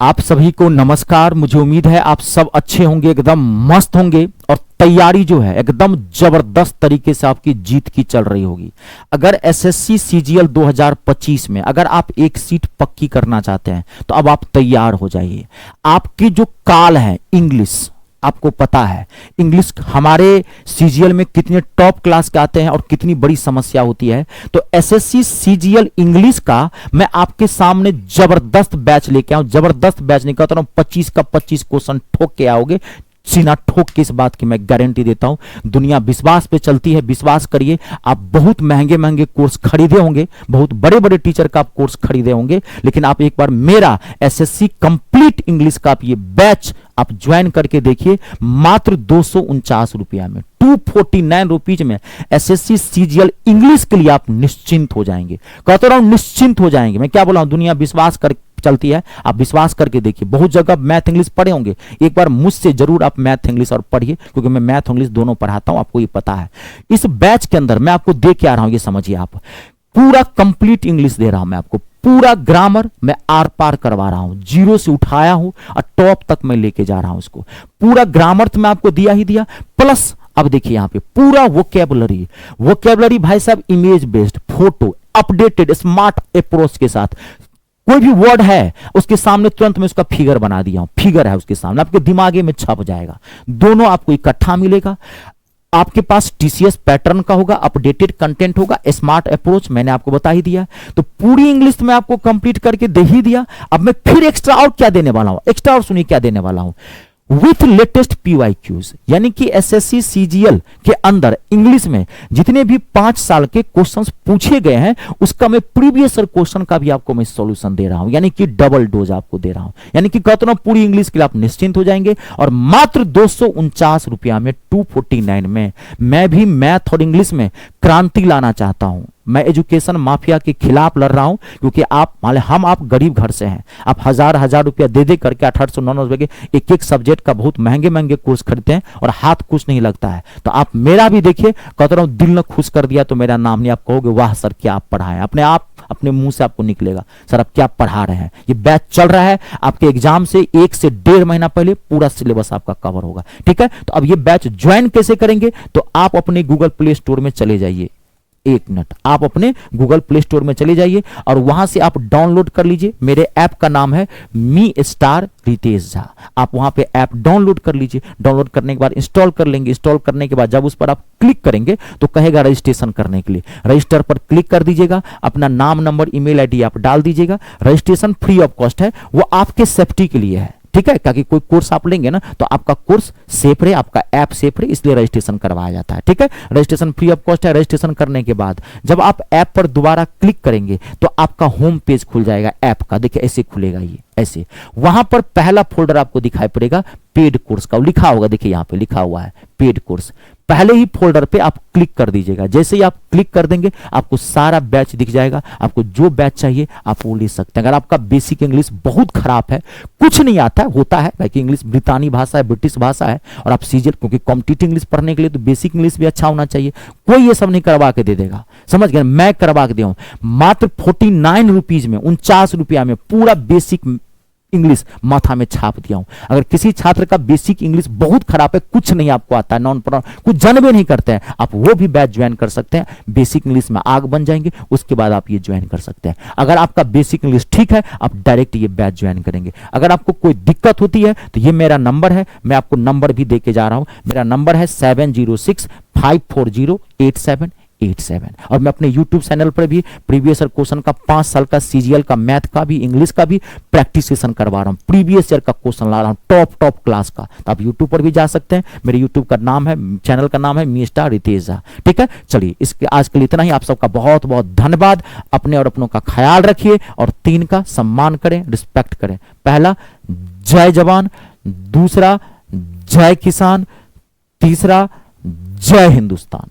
आप सभी को नमस्कार। मुझे उम्मीद है आप सब अच्छे होंगे, एकदम मस्त होंगे और तैयारी जो है एकदम जबरदस्त तरीके से आपकी जीत की चल रही होगी। अगर एसएससी सीजीएल 2025 में अगर आप एक सीट पक्की करना चाहते हैं तो अब आप तैयार हो जाइए। आपकी जो काल है इंग्लिश, आपको पता है इंग्लिश हमारे सीजीएल में कितने टॉप क्लास के आते हैं और कितनी बड़ी समस्या होती है। तो एसएससी सीजीएल इंग्लिश का मैं आपके सामने जबरदस्त बैच लेके आऊं। जबरदस्त बैच नहीं कहता हूं, 25 का 25 क्वेश्चन ठोक के आओगे, सीना ठोक के। इस बात की मैं गारंटी देता हूं। दुनिया विश्वास पे चलती है, विश्वास करिए। आप बहुत महंगे महंगे कोर्स खरीदे होंगे, बहुत बड़े बड़े टीचर का आप कोर्स खरीदे होंगे, लेकिन आप एक बार मेरा एसएससी कंप्लीट इंग्लिश का आप ये बैच आप ज्वाइन करके देखिए। मात्र 249 रुपया में, 249 रुपीज में एसएससी सीजीएल इंग्लिश के लिए आप निश्चिंत हो जाएंगे। कहता रहा हूं निश्चिंत हो जाएंगे। मैं क्या बोला हूं, दुनिया विश्वास कर चलती है, आप विश्वास करके देखिए। बहुत जगह मैथ इंग्लिश पढ़े होंगे, एक बार मुझसे जरूर आप मैथ इंग्लिश और पढ़िए, क्योंकि मैं मैथ इंग्लिश दोनों पढ़ाता हूं, आपको ये पता है। इस बैच के अंदर मैं आपको दे के आ रहा हूं, ये समझिए। आप पूरा कंप्लीट इंग्लिश दे रहा हूं मैं आपको, पूरा ग्रामर मैं आर पार करवा रहा हूं, जीरो से उठाया हूं और टॉप तक मैं लेके जा रहा हूं इसको। पूरा ग्रामर तो मैं आपको दिया ही दिया, प्लस अब देखिए यहां पे पूरा वोकेबलरी भाई साहब, image based, photo updated smart approach के साथ। कोई भी वर्ड है उसके सामने तुरंत मैं उसका फिगर बना दिया हूं, फिगर है उसके सामने, आपके दिमागे में छप जाएगा। दोनों आपको इकट्ठा मिलेगा। आपके पास टीसीएस पैटर्न का होगा, अपडेटेड कंटेंट होगा, स्मार्ट अप्रोच मैंने आपको बता ही दिया। तो पूरी इंग्लिश में आपको कंप्लीट करके दे ही दिया। अब मैं फिर एक्स्ट्रा और क्या देने वाला हूं, एक्स्ट्रा और सुनिए क्या देने वाला हूं, विथ लेटेस्ट पीवाईक्यूज। यानी कि एसएससी सीजीएल के अंदर इंग्लिश में जितने भी 5 साल के क्वेश्चंस पूछे गए हैं उसका मैं प्रीवियस क्वेश्चन का भी आपको मैं सॉल्यूशन दे रहा हूं, यानी कि डबल डोज आपको दे रहा हूं। यानी कि कहता हूं पूरी इंग्लिश के लिए आप निश्चिंत हो जाएंगे। और मात्र 249 रुपया में, 249 में मैं भी मैथ और इंग्लिश में क्रांति लाना चाहता हूं। मैं एजुकेशन माफिया के खिलाफ लड़ रहा हूं, क्योंकि आप गरीब घर से हैं। आप हजार रुपया दे दे करके 800-900 रुपए के एक सब्जेक्ट का बहुत महंगे महंगे कोर्स खरीदते हैं और हाथ कुछ नहीं लगता है। तो आप मेरा भी देखिए, कहता रहा हूं दिल ने खुश कर दिया तो मेरा नाम नहीं, आप कहोगे वाह सर क्या आप पढ़ाएं। अपने मुंह से आपको निकलेगा सर आप क्या पढ़ा रहे हैं। ये बैच चल रहा है, आपके एग्जाम से 1 से 1.5 महीना पहले पूरा सिलेबस आपका कवर होगा, ठीक है। तो अब ये बैच ज्वाइन कैसे करेंगे, तो आप अपने गूगल प्ले स्टोर में चले जाइए। 1 मिनट, आप अपने गूगल प्ले स्टोर में चले जाइए और वहां से आप डाउनलोड कर लीजिए। मेरे ऐप का नाम है मी स्टार रितेश झा। आप वहां पे ऐप डाउनलोड कर लीजिए। डाउनलोड करने के बाद इंस्टॉल कर लेंगे। इंस्टॉल करने के बाद जब उस पर आप क्लिक करेंगे तो कहेगा रजिस्ट्रेशन करने के लिए, रजिस्टर पर क्लिक कर दीजिएगा। अपना नाम, नंबर, ईमेल आईडी आप डाल दीजिएगा। रजिस्ट्रेशन फ्री ऑफ कॉस्ट है, वो आपके सेफ्टी के लिए है, ठीक है। ताकि कोई कोर्स आप लेंगे ना तो आपका कोर्स सेफ रहे, आपका ऐप सेफ रहे, इसलिए रजिस्ट्रेशन करवाया जाता है, ठीक है। रजिस्ट्रेशन फ्री ऑफ कॉस्ट है। रजिस्ट्रेशन करने के बाद जब आप ऐप पर दोबारा क्लिक करेंगे तो आपका होम पेज खुल जाएगा ऐप का। देखिए ऐसे खुलेगा, ये ऐसे। वहां पर पहला फोल्डर आपको दिखाई पड़ेगा पेड कोर्स का, लिखा होगा, देखिए यहां पे लिखा हुआ है पेड कोर्स। पहले ही फोल्डर पे आप क्लिक कर दीजिएगा। जैसे ही आप क्लिक कर देंगे आपको सारा बैच दिख जाएगा। आपको जो बैच चाहिए आप वो ले सकते हैं। अगर आपका बेसिक इंग्लिश बहुत खराब है, कुछ नहीं आता है, होता है क्योंकि इंग्लिश ब्रितानी भाषा है, ब्रिटिश भाषा है, और आप सीजीएल क्योंकि कॉम्पिटिटिव इंग्लिश पढ़ने के लिए तो बेसिक इंग्लिश भी अच्छा होना चाहिए। कोई ये सब नहीं करवा के दे देगा, समझ गए। मैं करवा के दिया मात्र 49 रुपीज में, 49 रुपया में पूरा बेसिक इंग्लिश माथा में छाप दिया हूं। अगर किसी छात्र का बेसिक इंग्लिश बहुत खराब है, कुछ नहीं आपको आता है, नॉन प्रोनाउन कुछ जानबे नहीं करते हैं, आप वो भी बैच ज्वाइन कर सकते हैं। बेसिक इंग्लिश में आग बन जाएंगे, उसके बाद आप ये ज्वाइन कर सकते हैं। अगर आपका बेसिक इंग्लिश ठीक है आप डायरेक्ट ये बैच ज्वाइन करेंगे। अगर आपको कोई दिक्कत होती है तो ये मेरा नंबर है, मैं आपको नंबर भी देके जा रहा हूं। मेरा नंबर है 7065408787। और मैं अपने YouTube चैनल पर भी प्रीवियस ईयर क्वेश्चन का 5 साल का सीजीएल का मैथ का भी इंग्लिश का भी प्रैक्टिस सेशन करवा रहा हूं। प्रीवियस ईयर का क्वेश्चन ला रहा हूं टॉप क्लास का। तो आप YouTube पर भी जा सकते हैं। मेरे YouTube का नाम है, चैनल का नाम है मी स्टार रितेश झा, ठीक है। चलिए इसके आज के लिए इतना ही। आप सबका बहुत बहुत धन्यवाद। अपने और अपनों का ख्याल रखिए और 3 का सम्मान करें, रिस्पेक्ट करें। पहला जय जवान, दूसरा जय किसान, तीसरा जय हिंदुस्तान।